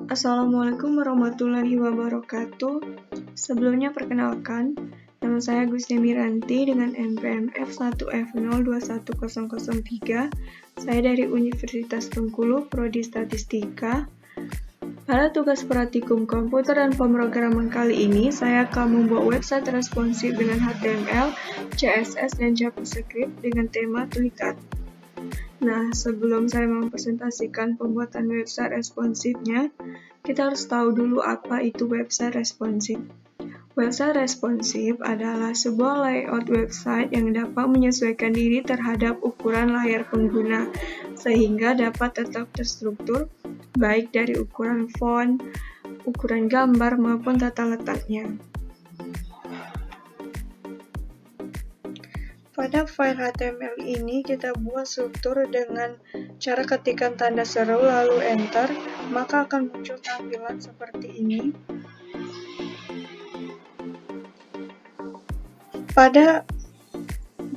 Assalamualaikum warahmatullahi wabarakatuh. Sebelumnya perkenalkan, nama saya Gustia Miranti dengan NPMF 1F021003. Saya dari Universitas Bengkulu, Prodi Statistika. Pada tugas praktikum komputer dan pemrograman kali ini, saya akan membuat website responsif dengan HTML, CSS, dan JavaScript dengan tema Twitter. Nah, sebelum saya mempresentasikan pembuatan website responsifnya, kita harus tahu dulu apa itu website responsif. Website responsif adalah sebuah layout website yang dapat menyesuaikan diri terhadap ukuran layar pengguna, sehingga dapat tetap terstruktur, baik dari ukuran font, ukuran gambar, maupun tata letaknya. Pada file HTML ini kita buat struktur dengan cara ketikkan tanda seru lalu enter, maka akan muncul tampilan seperti ini. Pada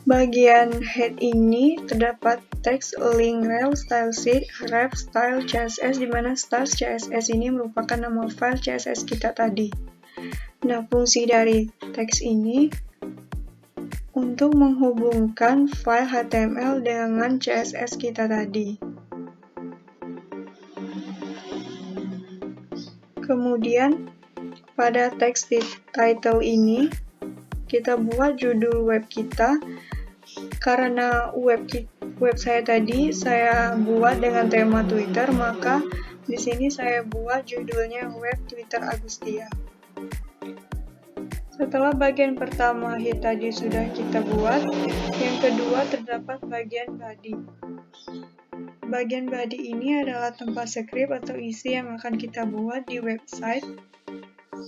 bagian head ini terdapat teks, link, rel, style sheet, ref, style, CSS, di mana style CSS ini merupakan nama file CSS kita tadi. Nah, fungsi dari teks ini untuk menghubungkan file HTML dengan CSS kita tadi. Kemudian, pada teks di title ini, kita buat judul web kita. Karena web saya tadi saya buat dengan tema Twitter, maka di sini saya buat judulnya Web Twitter Agustia. Setelah bagian pertama head tadi sudah kita buat, yang kedua terdapat bagian body. Bagian body ini adalah tempat script atau isi yang akan kita buat di website.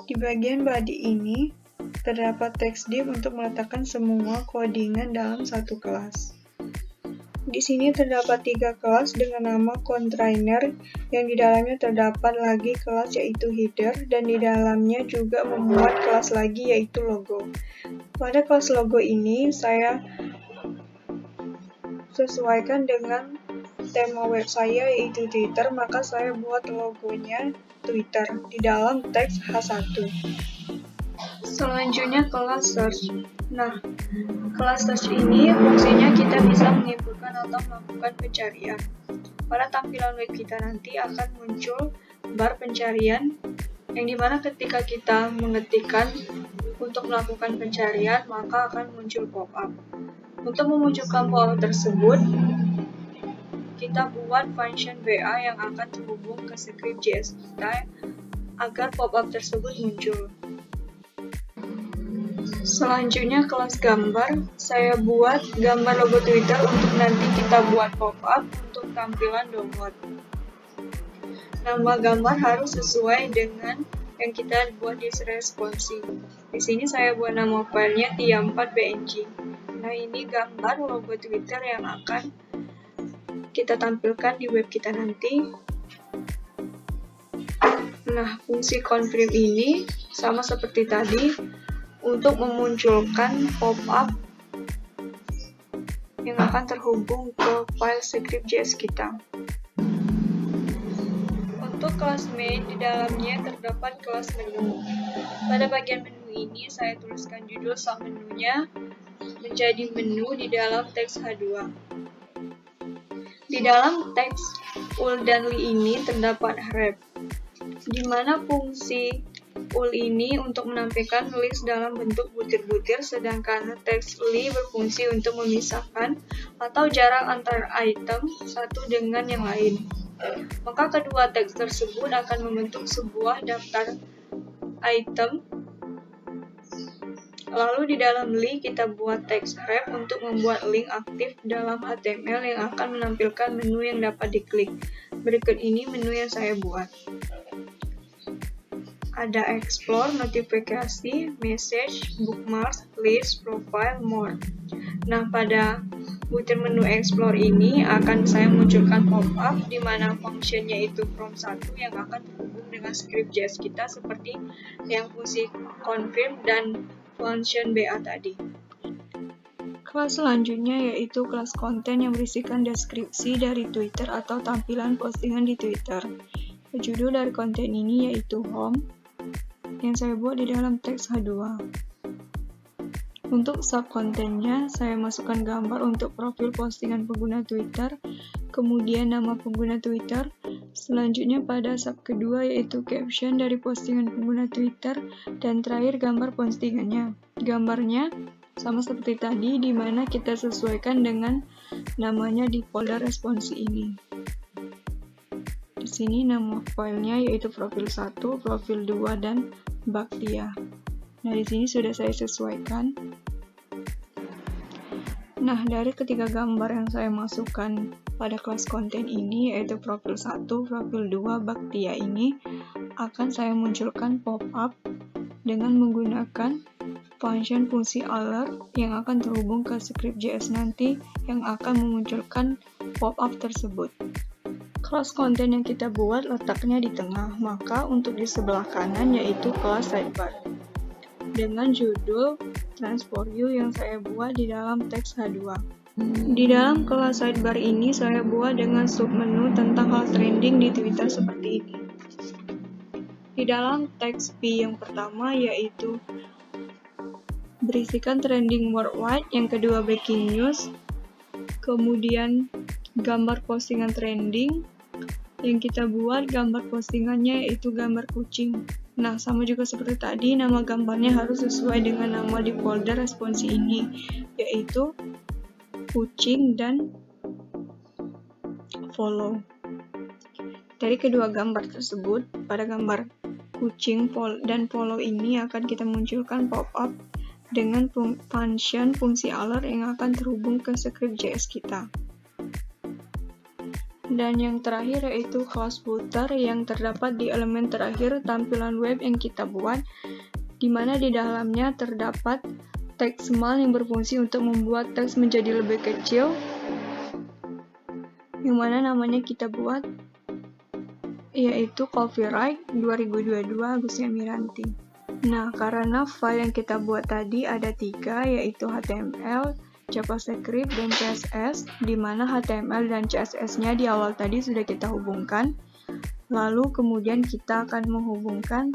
Di bagian body ini terdapat text div untuk meletakkan semua codingan dalam satu kelas. Di sini terdapat 3 kelas dengan nama container, yang di dalamnya terdapat lagi kelas yaitu header, dan di dalamnya juga memuat kelas lagi yaitu logo. Pada kelas logo ini saya sesuaikan dengan tema web saya yaitu Twitter, maka saya buat logonya Twitter di dalam teks H1. Selanjutnya kelas search. Nah, kelas search ini fungsinya kita bisa menginputkan atau melakukan pencarian. Pada tampilan web kita nanti akan muncul bar pencarian, yang dimana ketika kita mengetikkan untuk melakukan pencarian, maka akan muncul pop-up. Untuk memunculkan pop-up tersebut, kita buat function BA yang akan terhubung ke script JS kita agar pop-up tersebut muncul. Selanjutnya kelas gambar, saya buat gambar logo Twitter untuk nanti kita buat pop-up untuk tampilan download. Nama gambar harus sesuai dengan yang kita buat di responsive. Di sini saya buat nama filenya tia4png. Nah, ini gambar logo Twitter yang akan kita tampilkan di web kita nanti. Nah, fungsi confirm ini sama seperti tadi, untuk memunculkan pop-up yang akan terhubung ke file script JS kita. Untuk kelas main, di dalamnya terdapat kelas menu. Pada bagian menu ini, saya tuliskan judul submenunya menjadi menu di dalam teks H2. Di dalam teks ul dan li ini terdapat ref, di mana fungsi ul ini untuk menampilkan list dalam bentuk butir-butir, sedangkan teks li berfungsi untuk memisahkan atau jarak antara item satu dengan yang lain. Maka kedua teks tersebut akan membentuk sebuah daftar item. Lalu di dalam li kita buat teks ref untuk membuat link aktif dalam HTML yang akan menampilkan menu yang dapat diklik. Berikut ini menu yang saya buat. Ada explore, notifikasi, message, bookmarks, list, profile, more. Nah, pada butir menu explore ini akan saya munculkan pop-up di mana functionnya itu from1 yang akan terhubung dengan script JS kita seperti yang fungsi confirm dan function BA tadi. Kelas selanjutnya yaitu kelas konten yang berisikan deskripsi dari Twitter atau tampilan postingan di Twitter. Judul dari konten ini yaitu home yang saya buat di dalam teks H2. Untuk subkontennya, saya masukkan gambar untuk profil postingan pengguna Twitter, kemudian nama pengguna Twitter, selanjutnya pada sub kedua yaitu caption dari postingan pengguna Twitter, dan terakhir gambar postingannya. Gambarnya sama seperti tadi, di mana kita sesuaikan dengan namanya di folder responsi ini. Di sini nama filenya yaitu profil 1, profil 2, dan Bhaktia. Nah, di sini sudah saya sesuaikan. Nah, dari ketiga gambar yang saya masukkan pada kelas konten ini, yaitu profil 1, profil 2, Bhaktia ini, akan saya munculkan pop-up dengan menggunakan function fungsi alert yang akan terhubung ke script.js nanti yang akan memunculkan pop-up tersebut. Kelas konten yang kita buat letaknya di tengah, maka untuk di sebelah kanan yaitu kelas sidebar dengan judul Trends for You yang saya buat di dalam teks H2. Di dalam kelas sidebar ini saya buat dengan submenu tentang hal trending di Twitter seperti ini. Di dalam teks P yang pertama yaitu berisikan trending worldwide, yang kedua breaking news, kemudian gambar postingan trending. Yang kita buat gambar postingannya yaitu gambar kucing. Nah, sama juga seperti tadi, nama gambarnya harus sesuai dengan nama di folder responsi ini, yaitu kucing dan follow. Dari kedua gambar tersebut, pada gambar kucing dan follow ini akan kita munculkan pop-up dengan function fungsi alert yang akan terhubung ke script.js kita. Dan yang terakhir yaitu kelas footer yang terdapat di elemen terakhir tampilan web yang kita buat, di mana di dalamnya terdapat teks small yang berfungsi untuk membuat teks menjadi lebih kecil, yang mana namanya kita buat yaitu Copyright 2022 Agustia Miranti. Nah, karena file yang kita buat tadi ada 3, yaitu HTML, JavaScript, dan CSS, di mana HTML dan CSS-nya di awal tadi sudah kita hubungkan. Lalu kemudian kita akan menghubungkan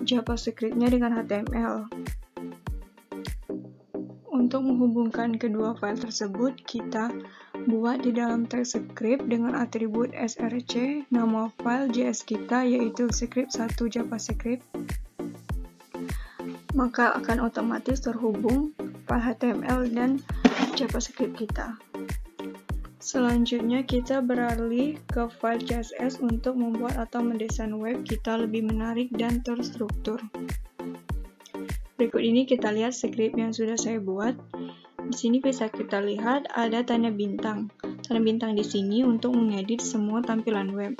JavaScript-nya dengan HTML. Untuk menghubungkan kedua file tersebut, kita buat di dalam teks script dengan atribut src, nama file JS kita yaitu script1 JavaScript. Maka akan otomatis terhubung file HTML dan JavaScript kita. Selanjutnya kita beralih ke file CSS untuk membuat atau mendesain web kita lebih menarik dan terstruktur. Berikut ini kita lihat script yang sudah saya buat. Di sini bisa kita lihat ada tanda bintang. Tanda bintang di sini untuk mengedit semua tampilan web.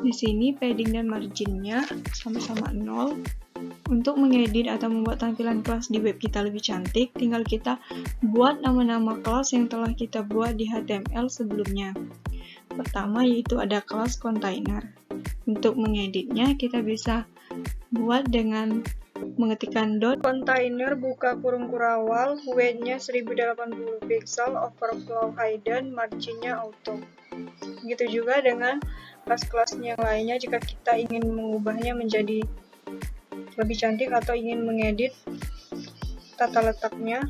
Di sini padding dan marginnya sama-sama 0. Untuk mengedit atau membuat tampilan kelas di web kita lebih cantik, tinggal kita buat nama-nama kelas yang telah kita buat di HTML sebelumnya. Pertama yaitu ada kelas container. Untuk mengeditnya kita bisa buat dengan mengetikkan container buka kurung kurawal, weight-nya 1080 pixel, overflow hidden, marginnya auto. Begitu juga dengan kelas-kelasnya yang lainnya jika kita ingin mengubahnya menjadi lebih cantik atau ingin mengedit tata letaknya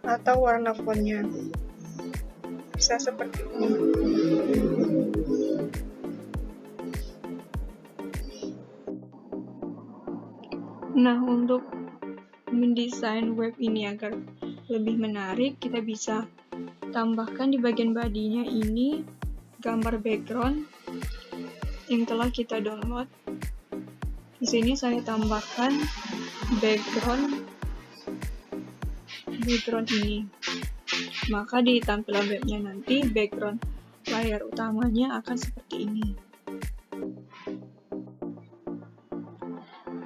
atau warna fontnya. Bisa seperti ini. Nah, untuk mendesain web ini agar lebih menarik, kita bisa tambahkan di bagian bodinya ini gambar background yang telah kita download. Di sini saya tambahkan background ini. Maka di tampilan webnya nanti background layar utamanya akan seperti ini.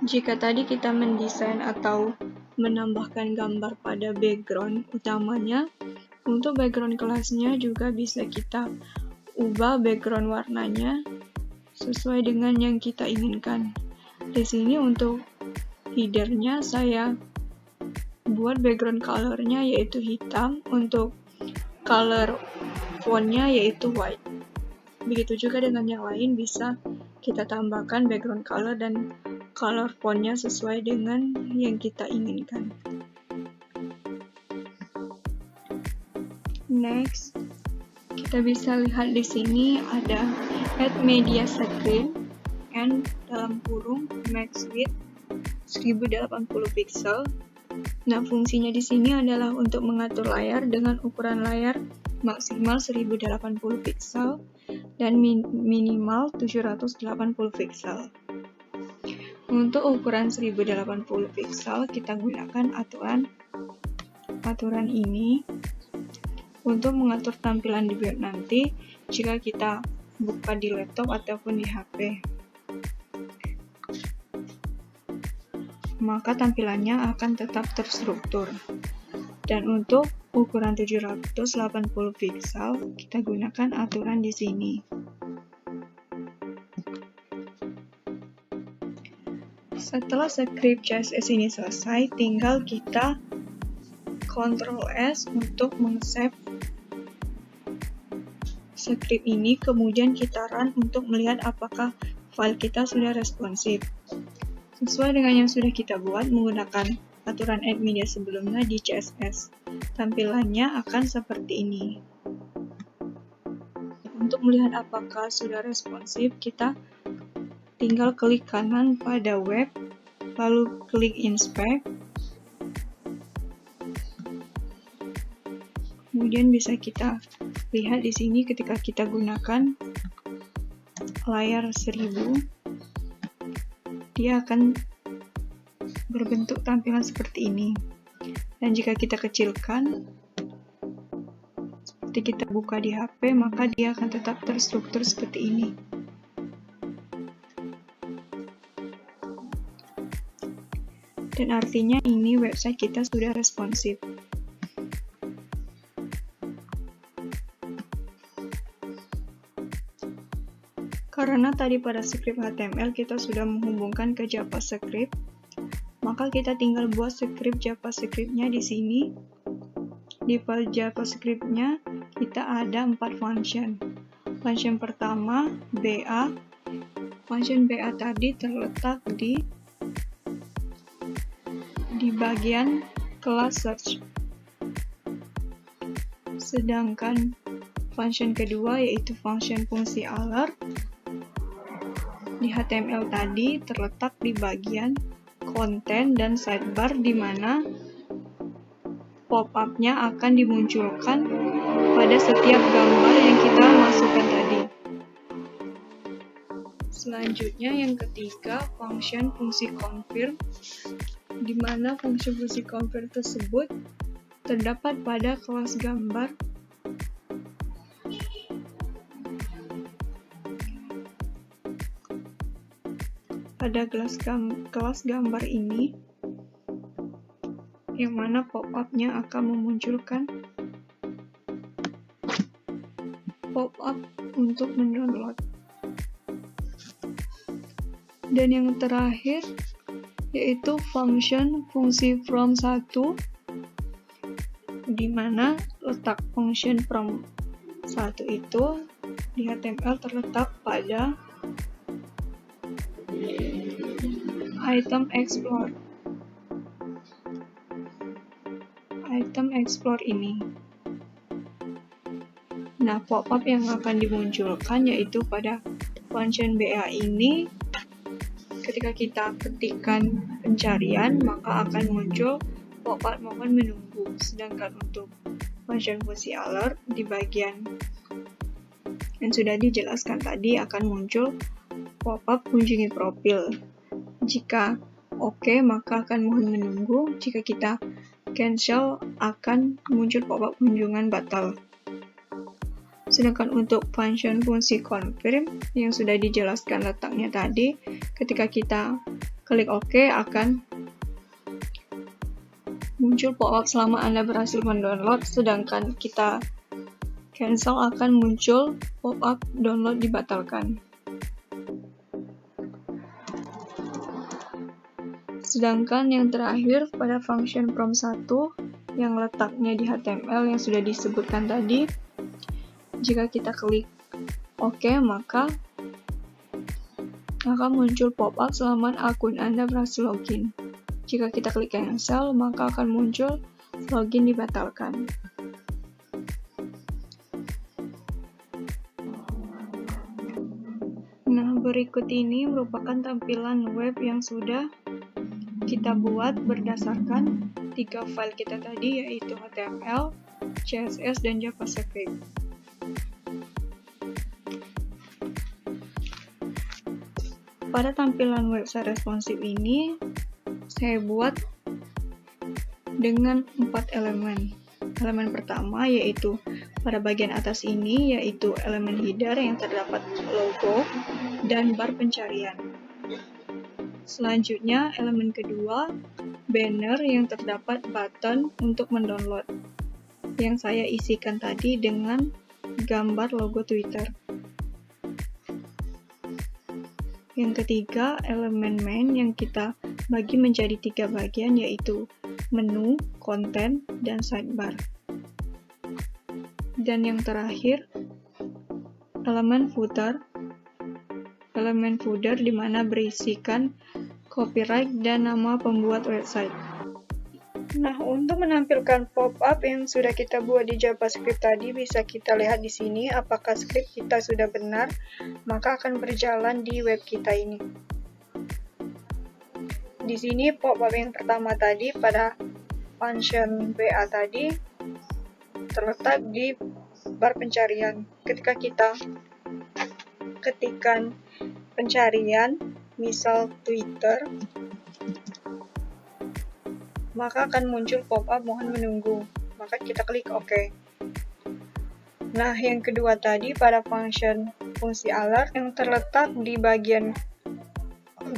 Jika tadi kita mendesain atau menambahkan gambar pada background utamanya, untuk background kelasnya juga bisa kita ubah background warnanya sesuai dengan yang kita inginkan. Di sini untuk headernya saya buat background colornya yaitu hitam, untuk color fontnya yaitu white. Begitu juga dengan yang lain, bisa kita tambahkan background color dan color fontnya sesuai dengan yang kita inginkan. Next, kita bisa lihat di sini ada add media script and dalam kurung max width 1080 pixel. Nah, fungsinya di sini adalah untuk mengatur layar dengan ukuran layar maksimal 1080 pixel dan minimal 780 pixel. Untuk ukuran 1080 pixel, kita gunakan aturan ini untuk mengatur tampilan di web nanti jika kita buka di laptop ataupun di HP. Maka tampilannya akan tetap terstruktur. Dan untuk ukuran 780 pixel, kita gunakan aturan di sini. Setelah script CSS ini selesai, tinggal kita Ctrl S untuk meng-save script ini, kemudian kita run untuk melihat apakah file kita sudah responsif. Sesuai dengan yang sudah kita buat menggunakan aturan add media sebelumnya di CSS, tampilannya akan seperti ini. Untuk melihat apakah sudah responsif, kita tinggal klik kanan pada web, lalu klik inspect. Kemudian bisa kita lihat di sini ketika kita gunakan layar 1000, dia akan berbentuk tampilan seperti ini. Dan jika kita kecilkan, seperti kita buka di HP, maka dia akan tetap terstruktur seperti ini. Dan artinya ini website kita sudah responsif. Karena tadi pada script HTML kita sudah menghubungkan ke JavaScript, maka kita tinggal buat script JavaScript-nya di sini. Di file JavaScript-nya kita ada 4 function. Function pertama BA. Function BA tadi terletak di bagian kelas search. Sedangkan function kedua yaitu function fungsi alert di HTML tadi terletak di bagian konten dan sidebar, di mana pop-up-nya akan dimunculkan pada setiap gambar yang kita masukkan tadi. Selanjutnya yang ketiga, function fungsi confirm, di mana fungsi confirm tersebut terdapat pada kelas gambar. Pada kelas gambar ini, yang mana pop-up-nya akan memunculkan pop-up untuk mendownload. Dan yang terakhir yaitu function fungsi from 1, di mana letak function from 1 itu di HTML terletak pada item explore ini. Nah, pop-up yang akan dimunculkan yaitu pada function BA ini, ketika kita ketikkan pencarian maka akan muncul pop-up mohon menunggu. Sedangkan untuk function fungsi alert di bagian yang sudah dijelaskan tadi akan muncul pop-up kunjungi profil. Jika oke, maka akan mohon menunggu. Jika kita cancel, akan muncul pop-up kunjungan batal. Sedangkan untuk function fungsi confirm yang sudah dijelaskan letaknya tadi, ketika kita klik OK akan muncul pop-up selama Anda berhasil mendownload, sedangkan kita cancel akan muncul pop-up download dibatalkan. Sedangkan yang terakhir pada function from 1 yang letaknya di HTML yang sudah disebutkan tadi, jika kita klik OK, maka akan muncul pop-up selamat akun Anda berhasil login. Jika kita klik cancel, maka akan muncul login dibatalkan. Nah, berikut ini merupakan tampilan web yang sudah kita buat berdasarkan 3 file kita tadi, yaitu HTML, CSS, dan JavaScript. Pada tampilan website responsif ini, saya buat dengan 4 elemen. Elemen pertama yaitu pada bagian atas ini, yaitu elemen header yang terdapat logo dan bar pencarian. Selanjutnya, elemen kedua, banner yang terdapat button untuk mendownload, yang saya isikan tadi dengan gambar logo Twitter. Yang ketiga, elemen main yang kita bagi menjadi 3 bagian, yaitu menu, konten, dan sidebar. Dan yang terakhir, elemen footer. Elemen footer di mana berisikan copyright dan nama pembuat website. Nah, untuk menampilkan pop-up yang sudah kita buat di JavaScript tadi, bisa kita lihat di sini apakah script kita sudah benar, maka akan berjalan di web kita ini. Di sini pop-up yang pertama tadi pada function WA tadi terletak di bar pencarian. Ketika kita ketikkan pencarian, misal Twitter, maka akan muncul pop-up mohon menunggu. Maka kita klik OK. Nah, yang kedua tadi pada fungsi alert yang terletak di bagian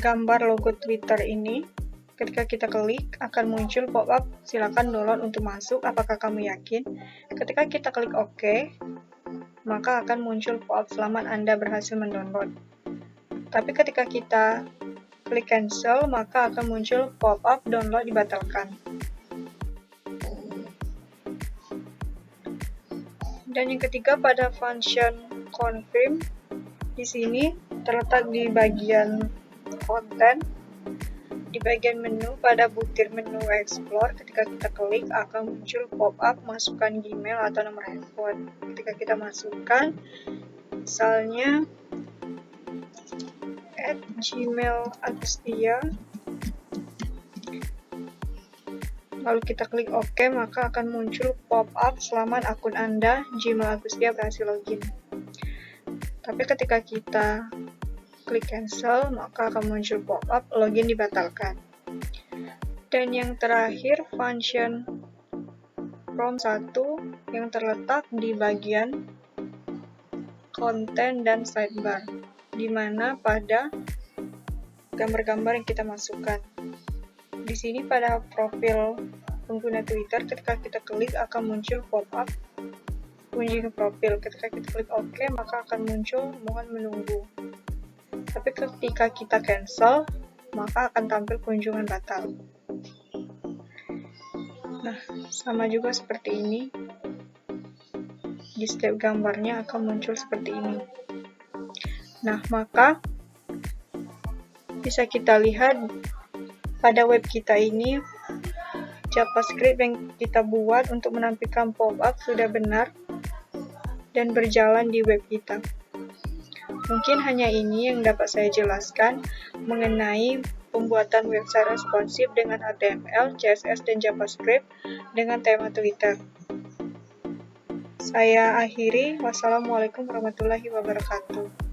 gambar logo Twitter ini, ketika kita klik akan muncul pop-up silakan download untuk masuk, apakah kamu yakin? Ketika kita klik OK, maka akan muncul pop-up selamat Anda berhasil mendownload. Tapi ketika kita klik cancel, maka akan muncul pop-up download dibatalkan. Dan yang ketiga pada function confirm, di sini terletak di bagian konten, di bagian menu pada butir menu explore. Ketika kita klik akan muncul pop-up masukkan Gmail atau nomor handphone. Ketika kita masukkan, misalnya @gmail_agustia, lalu kita klik OK, maka akan muncul pop-up selamat akun Anda Gmail Agustia berhasil login. Tapi ketika kita klik cancel, maka akan muncul pop-up login dibatalkan. Dan yang terakhir function from 1 yang terletak di bagian konten dan sidebar, di mana pada gambar-gambar yang kita masukkan. Di sini pada profil pengguna Twitter, ketika kita klik akan muncul pop-up kunjungi profil. Ketika kita klik OK, maka akan muncul mohon menunggu. Tapi ketika kita cancel, maka akan tampil kunjungan batal. Nah, sama juga seperti ini. Di setiap gambarnya akan muncul seperti ini. Nah, maka bisa kita lihat pada web kita ini JavaScript yang kita buat untuk menampilkan pop-up sudah benar dan berjalan di web kita. Mungkin hanya ini yang dapat saya jelaskan mengenai pembuatan website responsif dengan HTML, CSS, dan JavaScript dengan tema Twitter. Saya akhiri. Wassalamualaikum warahmatullahi wabarakatuh.